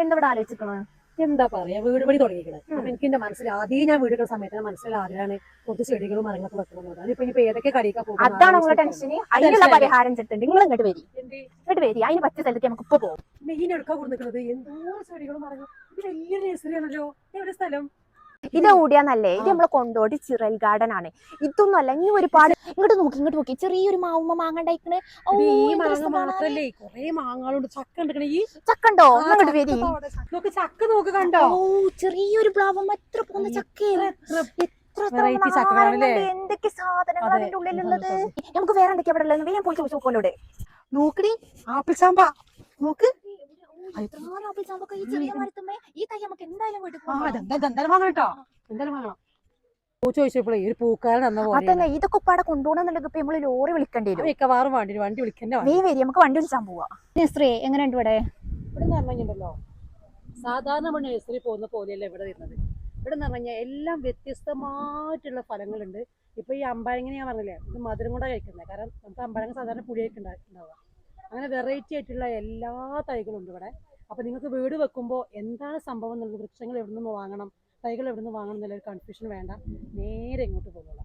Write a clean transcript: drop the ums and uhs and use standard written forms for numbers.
എന്താ ഇവിടെ ആലോചിക്കണോ? എന്താ പറയാ, വീട് പണി തുടങ്ങിയിരിക്കുന്നത്. അപ്പൊ എനിക്ക് എന്റെ മനസ്സിൽ ആദ്യം ഞാൻ വീടുള്ള സമയത്ത് മനസ്സിൽ ആഗ്രഹമാണ് കുറച്ച് ചെടികളും മരങ്ങളൊക്കെ വെക്കണമെന്ന്. അതിപ്പോ ഇനിയിപ്പോ ഏതൊക്കെ കടിക്കാൻ പോകും അതാണ് നിങ്ങളുടെ ടെൻഷന്. അതിനുള്ള പരിഹാരം ചെട്ടുണ്ട്. നിങ്ങൾ ഇങ്ങോട്ട് വരി, ഇങ്ങോട്ട് വരി. അതിന് പറ്റിയ സ്ഥലത്ത് നമുക്ക് ഇപ്പൊ പോകും. മെയിനെടുക്കാൻ കൊടുക്കുന്നത് എന്തോ ചെടികളും മരങ്ങളും. ഇത് വലിയ നഴ്സറി ആണല്ലോ. എവിടെ സ്ഥലം? ഇത് ഓടിയാന്നല്ലേ? ഇത് നമ്മളെ കൊണ്ടോടി ചിറൽ ഗാർഡൻ ആണ്. ഇതൊന്നും അല്ല, ഇനി ഒരുപാട് ഇങ്ങോട്ട് നോക്കി ചെറിയൊരു മാവുമ്മ മാങ്ങ ഉണ്ടായിക്കണേ. ഈ മാങ്ങ മാത്രല്ലേ, കൊറേ മാങ്ങളുണ്ട്. ചക്ക ഉണ്ടോ? ഈ ചക്ക ഉണ്ടോ? അങ്ങോട്ട് വരി. നോക്ക്, ചക്ക നോക്ക്, കണ്ടോ? ചെറിയൊരു പ്ലാവും എത്ര പോകുന്ന ചക്കയും എന്തൊക്കെ സാധനങ്ങൾ അതിന്റെ ഉള്ളിലുള്ളത്. നമുക്ക് വേറെ എന്തൊക്കെയാ ഇവിടെ ഉള്ളത്? വേഗം പോയി ചോദിച്ചോക്കോലോട്. നോക്കടി, ആപ്പിൾ സാമ്പ നോക്ക്. ചോദിച്ചപ്പോഴേ ഒരു പൂക്കാരൻ അതന്നെ, ഇതൊക്കെ പാടെ കൊണ്ടുപോകണമെന്നുണ്ടെങ്കിൽ ഇപ്പൊ നമ്മള് ലോറി വിളിക്കേണ്ടി വരും. മിക്കവാറും വണ്ടി വിളിക്കണ്ടേ. നീ വരി, നമുക്ക് വണ്ടി വിളിച്ചാൻ പോവാ. നഴ്സറി എങ്ങനെയുണ്ട് ഇവിടെ? ഇവിടെ നിറഞ്ഞുണ്ടല്ലോ, സാധാരണ നമ്മൾ നഴ്സറി പോകുന്ന പോലെയല്ല ഇവിടെ വരുന്നത്. ഇവിടെ നിറഞ്ഞ എല്ലാം വ്യത്യസ്തമായിട്ടുള്ള ഫലങ്ങളുണ്ട്. ഇപ്പൊ ഈ അമ്പഴങ്ങനെ ഞാൻ പറഞ്ഞില്ലേ, ഇത് മധുരം കൂടെ കഴിക്കുന്നത്. കാരണം നമുക്ക് അമ്പഴങ്ങ സാധാരണ പുളിയൊക്കെ ഉണ്ടാവുക. അങ്ങനെ വെറൈറ്റി ആയിട്ടുള്ള എല്ലാ തൈകളും ഉണ്ട് ഇവിടെ. അപ്പൊ നിങ്ങൾക്ക് വീട് വെക്കുമ്പോൾ എന്താണ് സംഭവം എന്നുള്ളത്, വൃക്ഷങ്ങൾ എവിടെ നിന്ന് വാങ്ങണം, തൈകൾ എവിടെ നിന്ന് വാങ്ങണം എന്നുള്ളൊരു കൺഫ്യൂഷൻ വേണ്ട. നേരെ ഇങ്ങോട്ട് പോകുക.